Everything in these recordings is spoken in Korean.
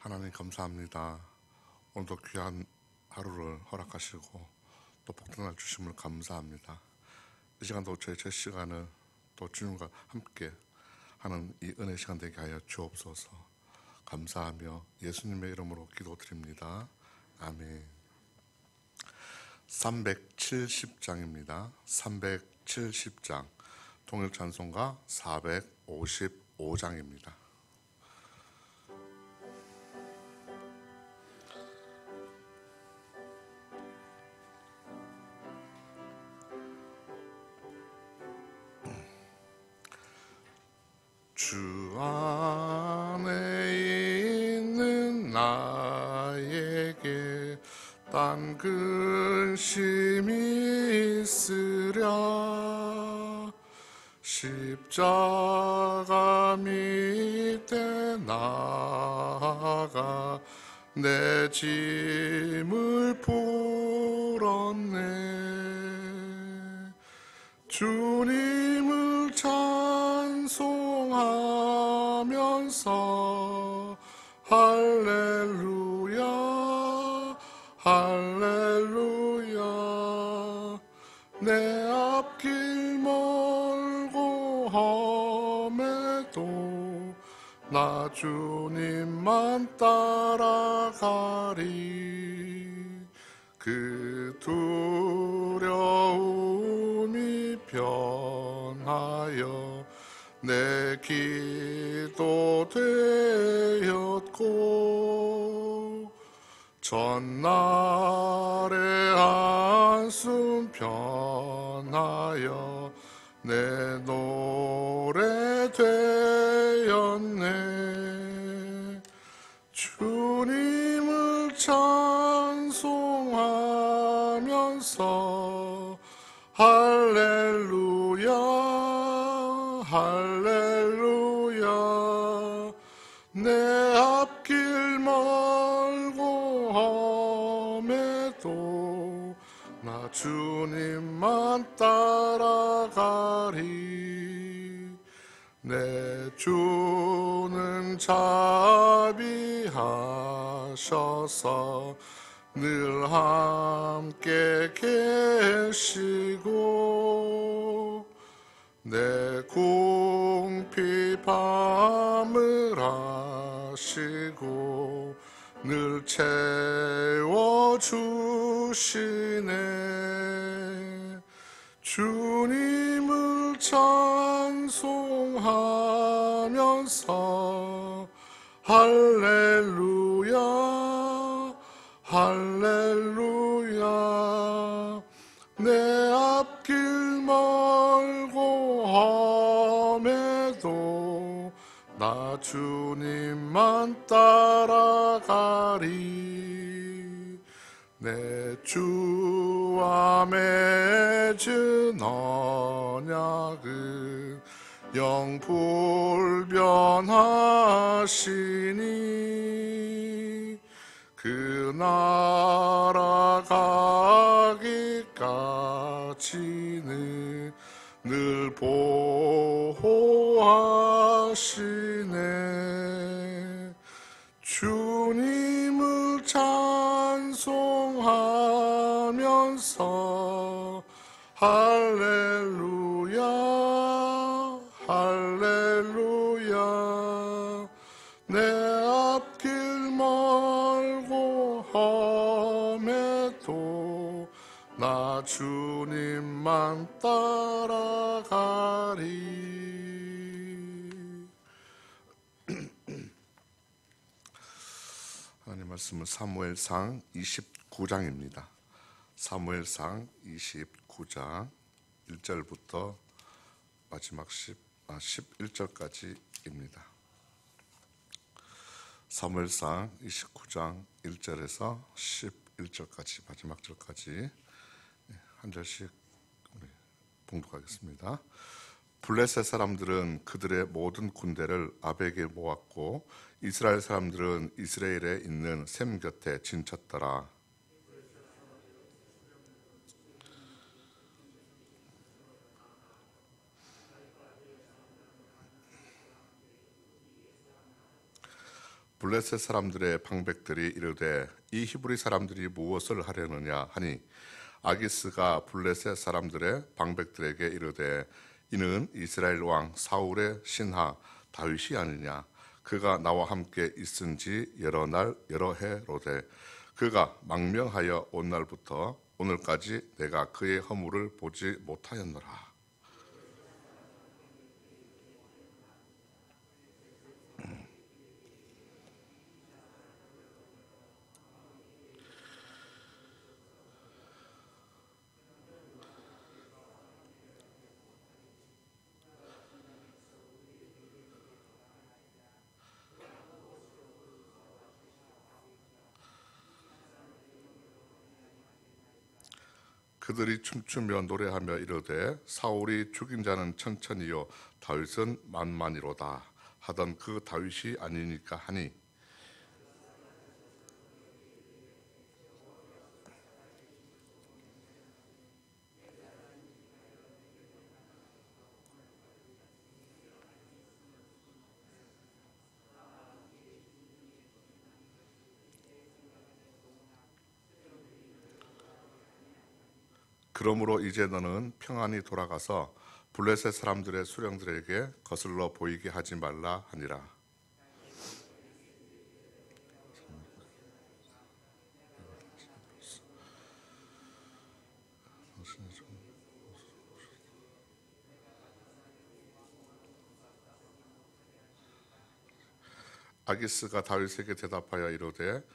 하나님 감사합니다. 오늘도 귀한 하루를 허락하시고 또 복된 날 주심을 감사합니다. 이 시간도 저희 제 시간을 또 주님과 함께 하는 이 은혜 시간 되게 하여 주옵소서. 감사하며 예수님의 이름으로 기도드립니다. 아멘. 370장입니다. 370장 통일 찬송가 455장입니다. 주 안에 있는 나에게 딴 근심이 있으랴. 십자가 밑에 나아가 내 짐을 풀었네. 주님을 찬송하면서 할렐루야 할렐루야. 내 앞길 멀고 험해도 나 주님만 따라가리. 그 두려움이 변하여 내 기도 되었고, 전날의 한숨 변하여 내 노래 되었네. 주님을 찬송하면서 할렐루야 할렐루야. 내 앞길 멀고 험해도 나 주님만 따라가리. 내 주는 자비하셔서 늘 함께 계시고, 내 궁핍함을 아시고 늘 채워주시네. 주님을 찬송하면서 할렐루야 할렐루야. 내 앞길 멀고 험해도 나 주님만 따라가리. 내 주와 맺은 언약은 영불변하시니, 그 나라 가기까지는 늘 보호하시네. 주님을 찬송하면서 할렐루야 할렐루야. 내 앞길 멀고 험해도 나 주님만 따라가리. 하나님 말씀은 사무엘상 29장입니다. 사무엘상 29장 1절부터 마지막 11절까지입니다. 사무엘상 29장 1절에서 11절까지 마지막 절까지 한 절씩 봉독하겠습니다. 블레셋 사람들은 그들의 모든 군대를 아벡에 모았고 이스라엘 사람들은 이스라엘에 있는 셈 곁에 진쳤더라. 블레셋 사람들의 방백들이 이르되 이 히브리 사람들이 무엇을 하려느냐 하니 아기스가 블레셋 사람들의 방백들에게 이르되 이는 이스라엘 왕 사울의 신하 다윗이 아니냐. 그가 나와 함께 있은 지 여러 날 여러 해로되 그가 망명하여 온 날부터 오늘까지 내가 그의 허물을 보지 못하였노라. 그들이 춤추며 노래하며 이르되 사울이 죽인 자는 천천히요 다윗은 만만이로다 하던 그 다윗이 아니니까 하니 그러므로 이제 너는 평안히 돌아가서 블레셋 사람들의 수령들에게 거슬러 보이게 하지 말라 하니라. 아기스가 다윗에게 대답하여 이르되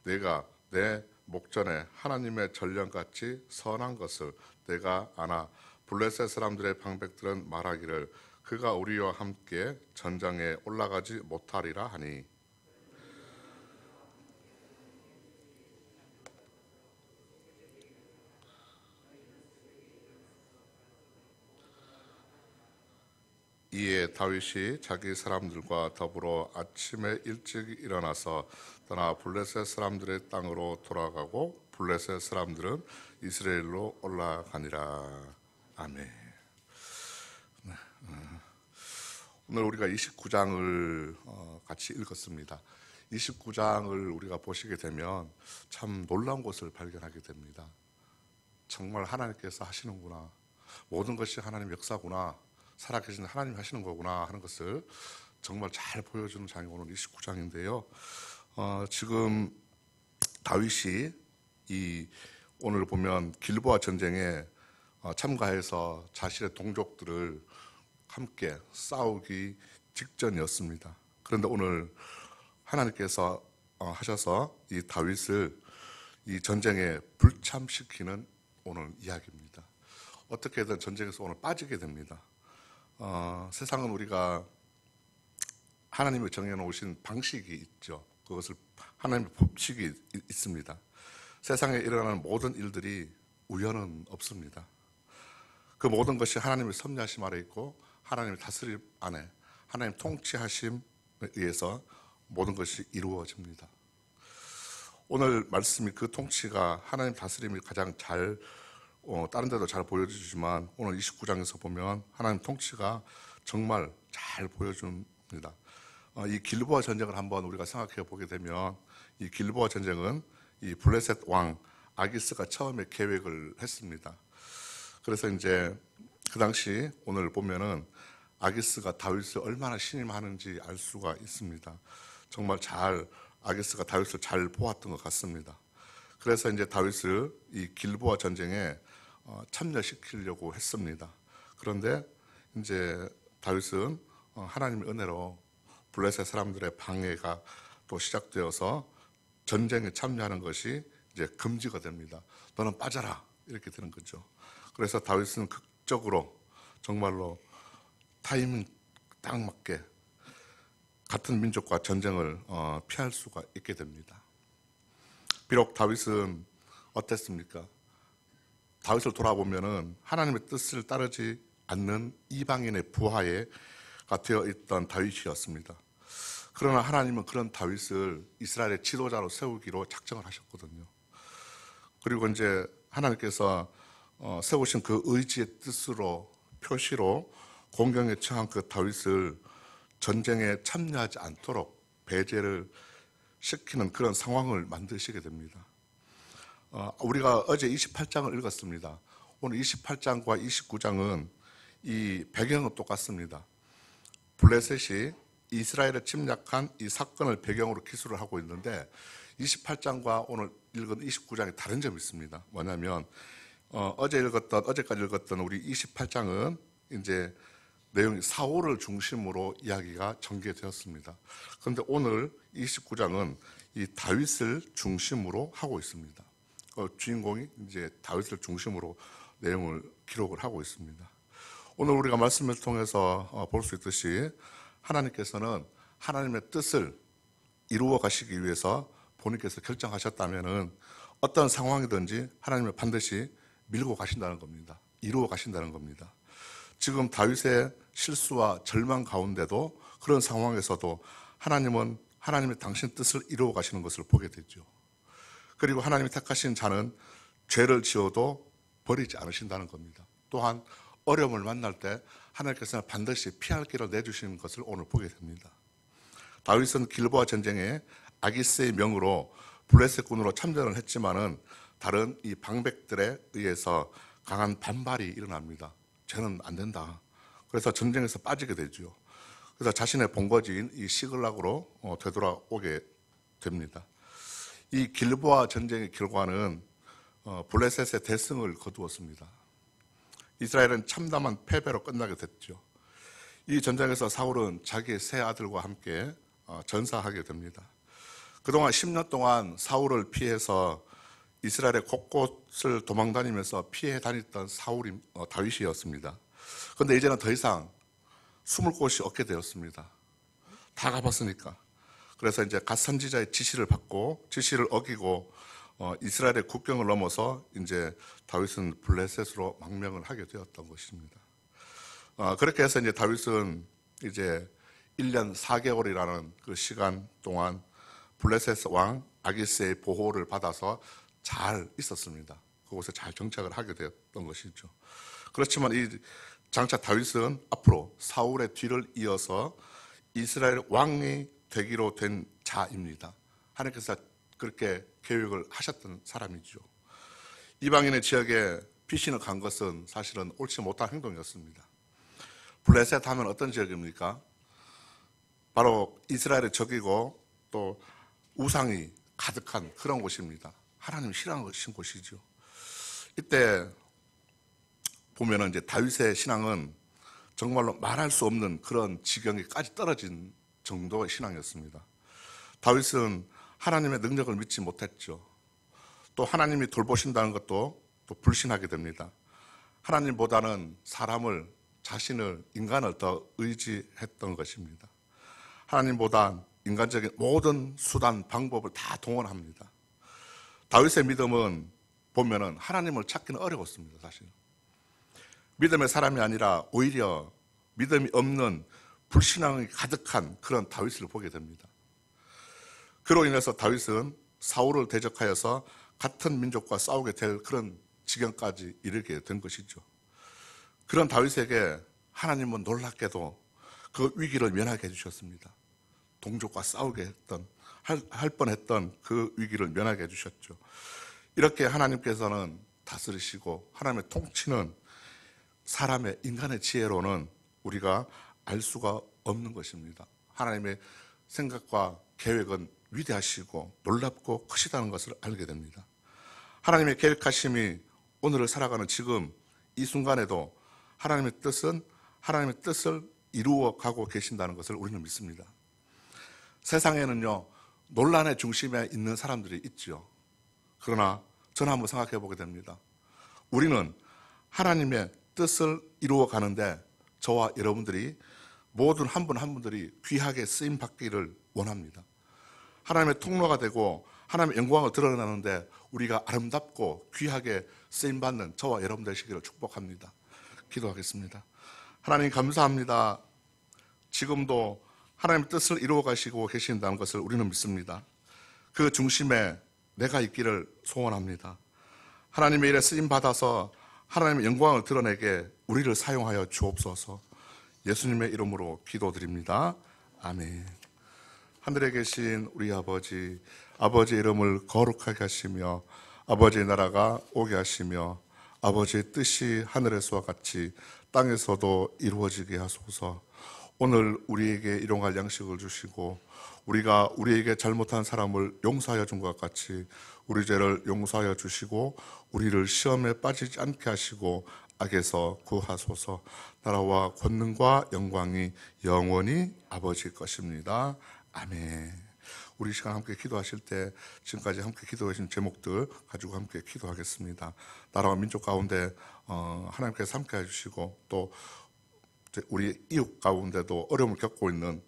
내가 내 목전에 하나님의 전령같이 선한 것을 내가 아나 블레셋 사람들의 방백들은 말하기를 그가 우리와 함께 전장에 올라가지 못하리라 하니 이에 다윗이 자기 사람들과 더불어 아침에 일찍 일어나서 떠나 블레셋 사람들의 땅으로 돌아가고 블레셋 사람들은 이스라엘로 올라가니라. 아멘. 오늘 우리가 29장을 같이 읽었습니다. 29장을 우리가 보시게 되면 참 놀라운 것을 발견하게 됩니다. 정말 하나님께서 하시는구나. 모든 것이 하나님 역사구나. 살아계신 하나님이 하시는 거구나 하는 것을 정말 잘 보여주는 장이 오늘 29장인데요. 지금 다윗이 오늘 보면 길보아 전쟁에 참가해서 자신의 동족들을 함께 싸우기 직전이었습니다. 그런데 오늘 하나님께서 하셔서 이 다윗을 이 전쟁에 불참시키는 오늘 이야기입니다. 어떻게든 전쟁에서 오늘 빠지게 됩니다. 세상은 우리가 하나님이 정해놓으신 방식이 있죠. 그것을 하나님의 법칙이 있습니다. 세상에 일어나는 모든 일들이 우연은 없습니다. 그 모든 것이 하나님의 섭리하심 아래 있고 하나님의 다스림 안에 하나님 통치하심에 의해서 모든 것이 이루어집니다. 오늘 말씀이 그 통치가 하나님 다스림이 가장 잘 다른 데도 잘 보여주지만 오늘 29장에서 보면 하나님 통치가 정말 잘 보여줍니다. 이 길보아 전쟁을 한번 우리가 생각해 보게 되면 이 길보아 전쟁은 이 블레셋 왕 아기스가 처음에 계획을 했습니다. 그래서 이제 그 당시 오늘 보면은 아기스가 다윗을 얼마나 신임하는지 알 수가 있습니다. 정말 아기스가 다윗을 잘 보았던 것 같습니다. 그래서 이제 다윗을 이 길보아 전쟁에 참여시키려고 했습니다. 그런데 이제 다윗은 하나님의 은혜로 블레셋 사람들의 방해가 또 시작되어서 전쟁에 참여하는 것이 이제 금지가 됩니다. 너는 빠져라 이렇게 되는 거죠. 그래서 다윗은 극적으로 정말로 타이밍 딱 맞게 같은 민족과 전쟁을 피할 수가 있게 됩니다. 비록 다윗은 어땠습니까? 다윗을 돌아보면은 하나님의 뜻을 따르지 않는 이방인의 부하가 되어 있던 다윗이었습니다. 그러나 하나님은 그런 다윗을 이스라엘의 지도자로 세우기로 작정을 하셨거든요. 그리고 이제 하나님께서 세우신 그 의지의 뜻으로 표시로 공경에 처한 그 다윗을 전쟁에 참여하지 않도록 배제를 시키는 그런 상황을 만드시게 됩니다. 우리가 어제 28장을 읽었습니다. 오늘 28장과 29장은 이 배경은 똑같습니다. 블레셋이 이스라엘을 침략한 이 사건을 배경으로 기술을 하고 있는데 28장과 오늘 읽은 29장이 다른 점이 있습니다. 뭐냐면 어제까지 읽었던 우리 28장은 이제 내용이 사울을 중심으로 이야기가 전개되었습니다. 그런데 오늘 29장은 이 다윗을 중심으로 하고 있습니다. 주인공이 이제 다윗을 중심으로 내용을 기록을 하고 있습니다. 오늘 우리가 말씀을 통해서 볼 수 있듯이 하나님께서는 하나님의 뜻을 이루어 가시기 위해서 본인께서 결정하셨다면은 어떤 상황이든지 하나님은 반드시 밀고 가신다는 겁니다. 이루어 가신다는 겁니다. 지금 다윗의 실수와 절망 가운데도 그런 상황에서도 하나님은 하나님의 당신 뜻을 이루어 가시는 것을 보게 되죠. 그리고 하나님이 택하신 자는 죄를 지어도 버리지 않으신다는 겁니다. 또한 어려움을 만날 때 하나님께서는 반드시 피할 길을 내주시는 것을 오늘 보게 됩니다. 다윗은 길보아 전쟁에 아기스의 명으로 블레셋군으로 참전을 했지만은 다른 이 방백들에 의해서 강한 반발이 일어납니다. 쟤는 안 된다. 그래서 전쟁에서 빠지게 되죠. 그래서 자신의 본거지인 이 시글락으로 되돌아오게 됩니다. 이 길보아 전쟁의 결과는 블레셋의 대승을 거두었습니다. 이스라엘은 참담한 패배로 끝나게 됐죠. 이 전쟁에서 사울은 자기의 세 아들과 함께 전사하게 됩니다. 그동안 10년 동안 사울을 피해서 이스라엘의 곳곳을 도망다니면서 피해 다녔던 다윗이었습니다. 그런데 이제는 더 이상 숨을 곳이 없게 되었습니다. 다 가봤으니까. 그래서 이제 갓 선지자의 지시를 받고 지시를 어기고 이스라엘의 국경을 넘어서 이제 다윗은 블레셋으로 망명을 하게 되었던 것입니다. 그렇게 해서 이제 다윗은 이제 1년 4개월이라는 그 시간 동안 블레셋 왕 아기스의 보호를 받아서 잘 있었습니다. 그곳에 잘 정착을 하게 되었던 것이죠. 그렇지만 이 장차 다윗은 앞으로 사울의 뒤를 이어서 이스라엘 왕이 되기로 된 자입니다. 하나님께서 그렇게 계획을 하셨던 사람이죠. 이방인의 지역에 피신을 간 것은 사실은 옳지 못한 행동이었습니다. 블레셋 하면 어떤 지역입니까? 바로 이스라엘의 적이고 또 우상이 가득한 그런 곳입니다. 하나님 싫어하는 곳이죠. 이때 보면은 이제 다윗의 신앙은 정말로 말할 수 없는 그런 지경에까지 떨어진 정도의 신앙이었습니다. 다윗은 하나님의 능력을 믿지 못했죠. 또 하나님이 돌보신다는 것도 또 불신하게 됩니다. 하나님보다는 자신을, 인간을 더 의지했던 것입니다. 하나님보다 인간적인 모든 수단, 방법을 다 동원합니다. 다윗의 믿음은 보면은 하나님을 찾기는 어려웠습니다, 사실. 믿음의 사람이 아니라 오히려 믿음이 없는 불신앙이 가득한 그런 다윗을 보게 됩니다. 그로 인해서 다윗은 사울을 대적하여서 같은 민족과 싸우게 될 그런 지경까지 이르게 된 것이죠. 그런 다윗에게 하나님은 놀랍게도 그 위기를 면하게 해주셨습니다. 동족과 싸우게 했던, 할 뻔했던 그 위기를 면하게 해주셨죠. 이렇게 하나님께서는 다스리시고 하나님의 통치는 인간의 지혜로는 우리가 알 수가 없는 것입니다. 하나님의 생각과 계획은 위대하시고 놀랍고 크시다는 것을 알게 됩니다. 하나님의 계획하심이 오늘을 살아가는 지금 이 순간에도 하나님의 뜻을 이루어 가고 계신다는 것을 우리는 믿습니다. 세상에는요, 논란의 중심에 있는 사람들이 있죠. 그러나 저는 한번 생각해 보게 됩니다. 우리는 하나님의 뜻을 이루어 가는데 저와 여러분들이 모든 한 분 한 분들이 귀하게 쓰임 받기를 원합니다. 하나님의 통로가 되고 하나님의 영광을 드러나는데 우리가 아름답고 귀하게 쓰임 받는 저와 여러분 되시기를 축복합니다. 기도하겠습니다. 하나님 감사합니다. 지금도 하나님의 뜻을 이루어 가시고 계신다는 것을 우리는 믿습니다. 그 중심에 내가 있기를 소원합니다. 하나님의 일에 쓰임 받아서 하나님의 영광을 드러내게 우리를 사용하여 주옵소서. 예수님의 이름으로 기도드립니다. 아멘. 하늘에 계신 우리 아버지, 아버지의 이름을 거룩하게 하시며 아버지의 나라가 오게 하시며 아버지의 뜻이 하늘에서와 같이 땅에서도 이루어지게 하소서. 오늘 우리에게 일용할 양식을 주시고 우리가 우리에게 잘못한 사람을 용서하여 준 것 같이 우리 죄를 용서하여 주시고 우리를 시험에 빠지지 않게 하시고 악에서 구하소서. 나라와 권능과 영광이 영원히 아버지의 것입니다. 아멘. 우리 시간 함께 기도하실 때 지금까지 함께 기도해 주신 제목들 가지고 함께 기도하겠습니다. 나라와 민족 가운데 하나님께서 함께 해주시고 또 우리 이웃 가운데도 어려움을 겪고 있는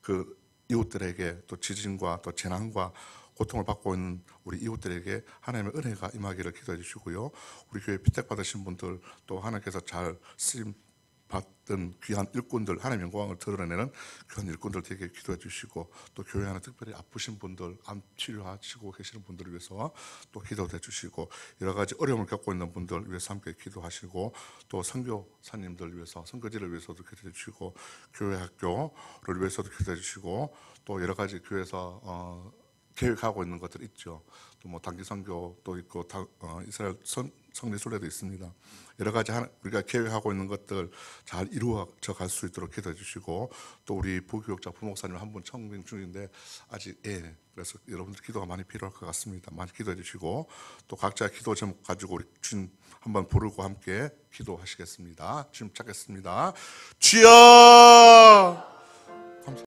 그 이웃들에게 또 지진과 또 재난과 고통을 받고 있는 우리 이웃들에게 하나님의 은혜가 임하기를 기도해 주시고요. 우리 교회 피택받으신 분들 또 하나님께서 잘 쓰임 받던 귀한 일꾼들, 하나님의 영광을 드러내는 귀한 일꾼들 되게 기도해 주시고 또 교회 안에 특별히 아프신 분들, 암 치료하시고 계시는 분들을 위해서 또 기도해 주시고 여러 가지 어려움을 겪고 있는 분들 위해서 함께 기도하시고 또 선교사님들 위해서, 선교지를 위해서도 기도해 주시고 교회 학교를 위해서도 기도해 주시고 또 여러 가지 교회에서 계획하고 있는 것들 있죠. 또 뭐 단기 선교도 있고 이스라엘 성리 순례도 있습니다. 여러 가지 우리가 계획하고 있는 것들 잘 이루어져 갈 수 있도록 기도해 주시고 또 우리 부교육자 부목사님 한 분 청빙 중인데 아직 그래서 여러분들 기도가 많이 필요할 것 같습니다. 많이 기도해 주시고 또 각자 기도 제목 가지고 우리 주님 한번 부르고 함께 기도하시겠습니다. 주님 찾겠습니다. 주여